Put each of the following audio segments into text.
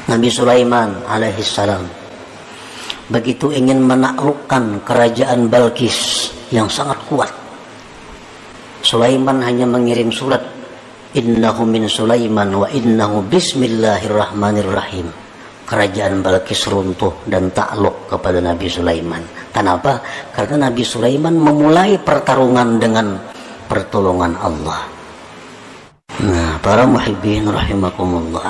Nabi Sulaiman alaihissalam begitu ingin menaklukkan kerajaan Balqis yang sangat kuat, Sulaiman hanya mengirim surat, innahu min Sulaiman wa innahu bismillahirrahmanirrahim. Kerajaan Balqis runtuh dan takluk kepada Nabi Sulaiman. Kenapa? Karena Nabi Sulaiman memulai pertarungan dengan pertolongan Allah. Nah, para muhibbin rahimakumullah,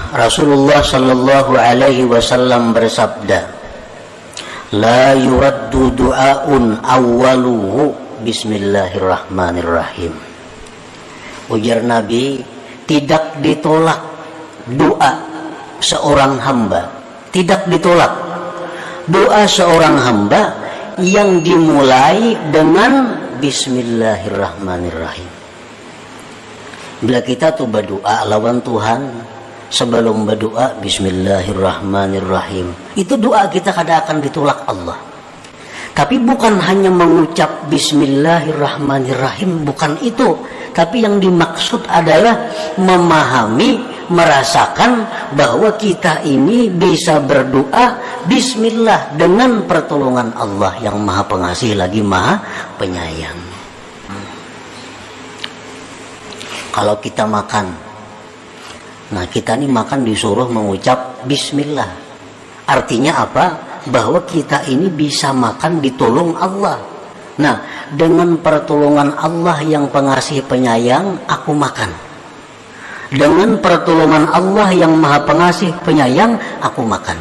Rasulullah sallallahu alaihi wasallam bersabda, la yuraddu du'aun awwaluhu bismillahirrahmanirrahim. Ujar Nabi, tidak ditolak doa seorang hamba, tidak ditolak doa seorang hamba yang dimulai dengan bismillahirrahmanirrahim. Bila kita tuh berdoa lawan Tuhan, sebelum berdoa bismillahirrahmanirrahim, itu doa kita kadang akan ditolak Allah. Tapi bukan hanya mengucap bismillahirrahmanirrahim, bukan itu. Tapi yang dimaksud adalah memahami, merasakan bahwa kita ini bisa berdoa bismillah dengan pertolongan Allah yang maha pengasih lagi maha penyayang. Kalau kita makan, nah kita ini makan disuruh mengucap bismillah. Artinya apa? Bahwa kita ini bisa makan ditolong Allah. Nah, dengan pertolongan Allah yang pengasih penyayang, aku makan. Dengan pertolongan Allah yang maha pengasih penyayang, aku makan.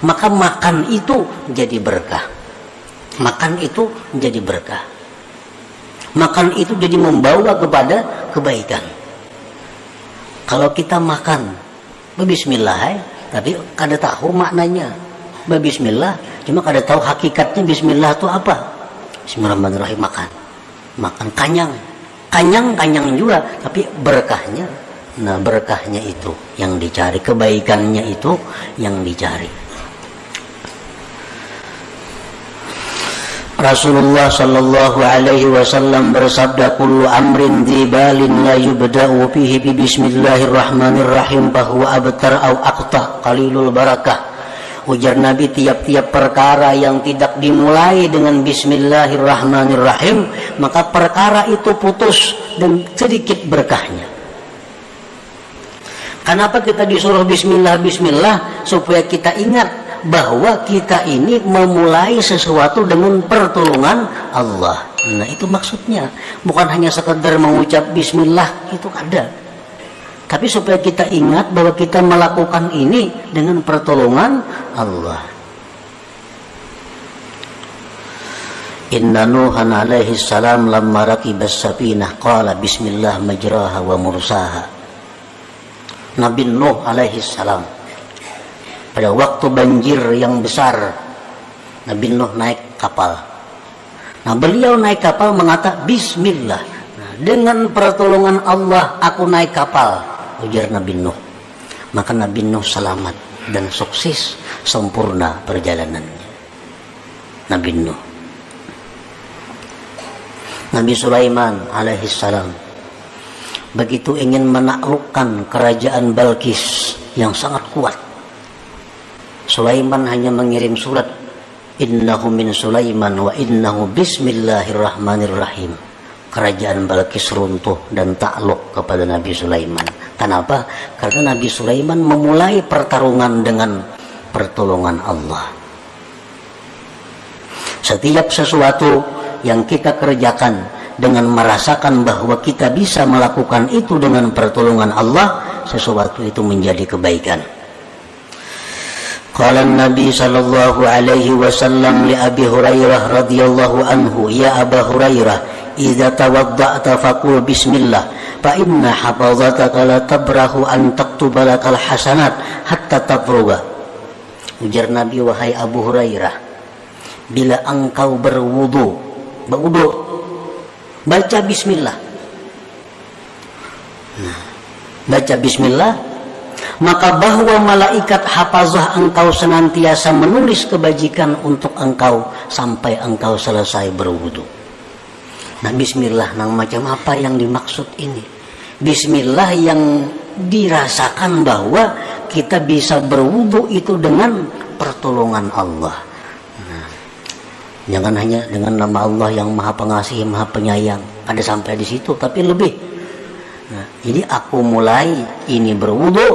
Maka makan itu jadi berkah. Makan itu jadi berkah. Makan itu jadi membawa kepada kebaikan. Kalau kita makan bismillah, tapi kada tahu maknanya bismillah, cuma kada tahu hakikatnya bismillah itu apa. Bismillahirrahmanirrahim, makan kanyang juga, tapi berkahnya, nah berkahnya itu yang dicari, kebaikannya itu yang dicari. Rasulullah sallallahu alaihi wasallam bersabda, kullu amrin dzibalin la yubda'u fihi bi bismillahirrahmanirrahim fahuwa abtar au aqta qalilul barakah. Ujar Nabi, tiap-tiap perkara yang tidak dimulai dengan bismillahirrahmanirrahim, maka perkara itu putus dan sedikit berkahnya. Kenapa kita disuruh bismillah? Supaya kita ingat bahwa kita ini memulai sesuatu dengan pertolongan Allah. Nah, itu maksudnya. Bukan hanya sekedar mengucap bismillah, itu ada. Tapi supaya kita ingat bahwa kita melakukan ini dengan pertolongan Allah. Inna Nuhan alaihi salam lamma rakibas safinah qala bismillah majraha wa mursaha. Nabi Nuh alaihi salam pada waktu banjir yang besar, Nabi Nuh naik kapal. Nah, beliau naik kapal mengatakan bismillah. Nah, dengan pertolongan Allah aku naik kapal, ujar Nabi Nuh. Maka Nabi Nuh selamat dan sukses, sempurna perjalanannya. Nabi Nuh. Nabi Sulaiman alaihissalam begitu ingin menaklukkan kerajaan Balqis yang sangat kuat, Sulaiman hanya mengirim surat, innahu min Sulaiman wa innahu bismillahirrahmanirrahim. Kerajaan Balqis runtuh dan takluk kepada Nabi Sulaiman. Kenapa? Karena Nabi Sulaiman memulai pertarungan dengan pertolongan Allah. Setiap sesuatu yang kita kerjakan dengan merasakan bahwa kita bisa melakukan itu dengan pertolongan Allah, sesuatu itu menjadi kebaikan. Qala Nabi sallallahu alaihi wasallam li Abi Hurairah radhiyallahu anhu, ya Aba Hurairah, idza tawadda'ta faqul bismillah fa inna hafazataka la tabrahu an taktuba lakal hasanat hatta tafruga. Ujar Nabi, wahai Abu Hurairah, bila engkau berwudu, baca bismillah. Nah, baca bismillah, maka bahwa malaikat hafazah engkau senantiasa menulis kebajikan untuk engkau sampai engkau selesai berwudu. Nah, bismillah nang macam apa yang dimaksud ini? Bismillah yang dirasakan bahwa kita bisa berwudu itu dengan pertolongan Allah. Nah, jangan hanya dengan nama Allah yang Maha Pengasih, Maha Penyayang, ada sampai di situ, tapi lebih. Nah, jadi aku mulai ini berwudu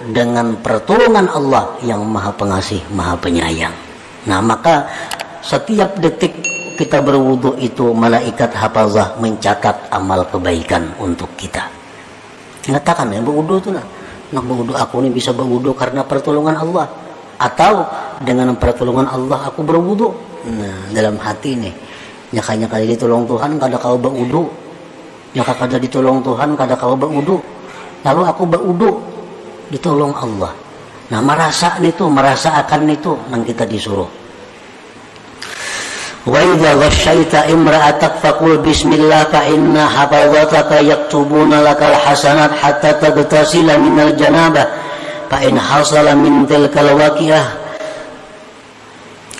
dengan pertolongan Allah yang Maha Pengasih, Maha Penyayang. Nah, maka setiap detik kita berwudu itu malaikat hafazah mencatat amal kebaikan untuk kita. Mengatakan ya berwudu itu nah berwudu aku ini bisa berwudu karena pertolongan Allah, atau dengan pertolongan Allah aku berwudu. Nah, dalam hati nih nyakanya kada ditolong Tuhan kada kau berwudu, nyaka kada ditolong Tuhan kada kau berwudu, lalu aku berwudu ditolong Allah. Nah, merasa akan itu yang kita disuruh. Wa idza ghasyaita imra'atak faqul bismillah fa inna hafazataka yaktubuna lakal hasanat hatta tabtasila minal janabah fa in hasala min tilkal waqi'ah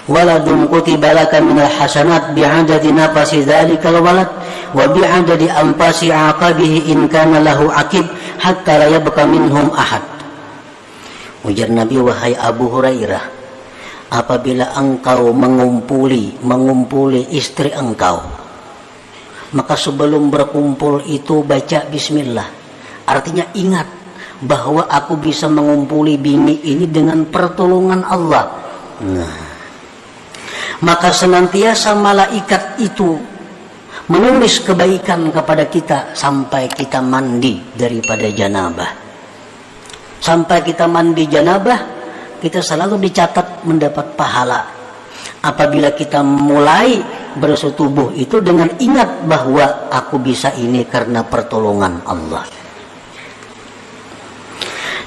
waladun kutiba laka minal hasanat bi'adadi nafasi dhalikal walad wa bi'adadi anfasi aqabihi in kana lahu aqib hatta la yabqa minhum ahad. Ujar Nabi, wahai Abu Hurairah, apabila engkau mengumpuli istri engkau, maka sebelum berkumpul itu baca bismillah. Artinya ingat bahwa aku bisa mengumpuli bini ini dengan pertolongan Allah. Nah, maka senantiasa malaikat itu menulis kebaikan kepada kita sampai kita mandi daripada janabah. Sampai kita mandi janabah, kita selalu dicatat mendapat pahala. Apabila kita mulai bersetubuh itu dengan ingat bahwa aku bisa ini karena pertolongan Allah.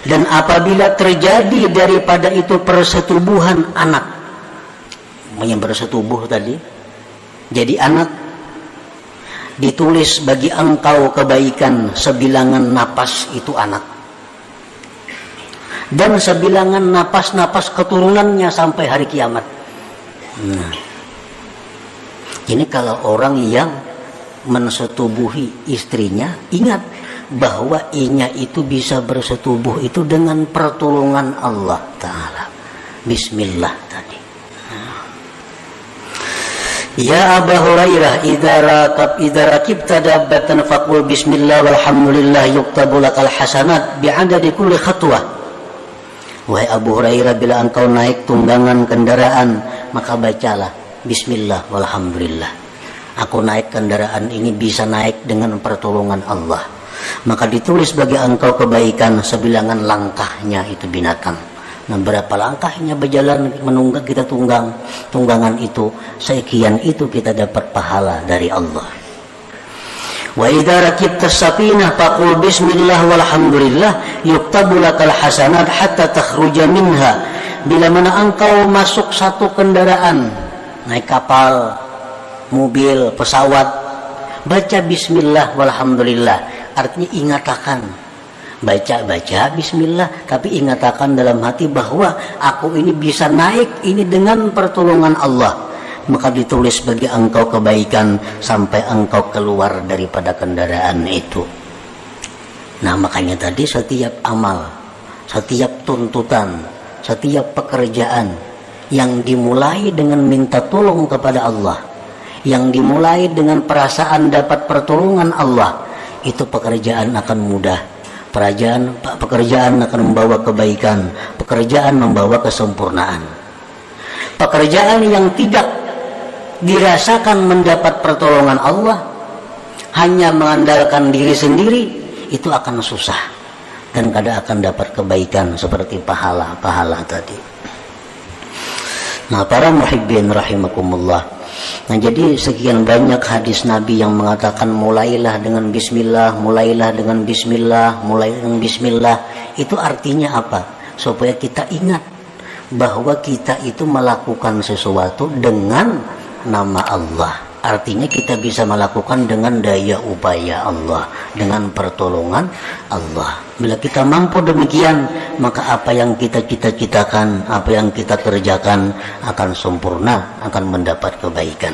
Dan apabila terjadi daripada itu persetubuhan anak, yang bersetubuh tadi jadi anak, ditulis bagi engkau kebaikan sebilangan napas itu anak, dan sebilangan napas-napas keturunannya sampai hari kiamat. Nah, ini kalau orang yang mensetubuhi istrinya, ingat bahwa inya itu bisa bersetubuh itu dengan pertolongan Allah Ta'ala. Bismillah tadi. Ya Abu Hurairah, idza rakibta dabbatan faqul bismillah walhamdulillah yuktabu lakal hasanat bi'adadi kulli khatwah. Wahai Abu Hurairah, bila engkau naik tunggangan kendaraan, maka bacalah bismillah walhamdulillah. Aku naik kendaraan ini bisa naik dengan pertolongan Allah. Maka ditulis bagi engkau kebaikan sebilangan langkahnya itu binatang. Nah, berapa langkahnya berjalan menunggak kita tunggangan itu, sekian itu kita dapat pahala dari Allah. Wa idza rakibta safinah faqul bismillah walhamdulillah yuktabu lakal hasanat hatta takhruja minha. Bila mana engkau masuk satu kendaraan, naik kapal, mobil, pesawat, baca bismillah walhamdulillah. Artinya ingatakan, baca bismillah, tapi ingatakan dalam hati bahwa aku ini bisa naik ini dengan pertolongan Allah. Maka ditulis bagi engkau kebaikan sampai engkau keluar daripada kendaraan itu. Nah, makanya tadi setiap amal, setiap tuntutan, setiap pekerjaan yang dimulai dengan minta tolong kepada Allah, yang dimulai dengan perasaan dapat pertolongan Allah, itu pekerjaan akan mudah. Pekerjaan akan membawa kebaikan, pekerjaan membawa kesempurnaan. Pekerjaan yang tidak dirasakan mendapat pertolongan Allah, hanya mengandalkan diri sendiri, itu akan susah dan kada akan dapat kebaikan seperti pahala-pahala tadi. Nah, para muhibbin rahimakumullah, nah jadi sekian banyak hadis Nabi yang mengatakan mulailah dengan bismillah, mulailah dengan bismillah, mulailah dengan bismillah. Itu artinya apa? Supaya kita ingat bahwa kita itu melakukan sesuatu dengan nama Allah. Artinya kita bisa melakukan dengan daya upaya Allah, dengan pertolongan Allah. Bila kita mampu demikian, maka apa yang kita cita-citakan, apa yang kita kerjakan akan sempurna, akan mendapat kebaikan.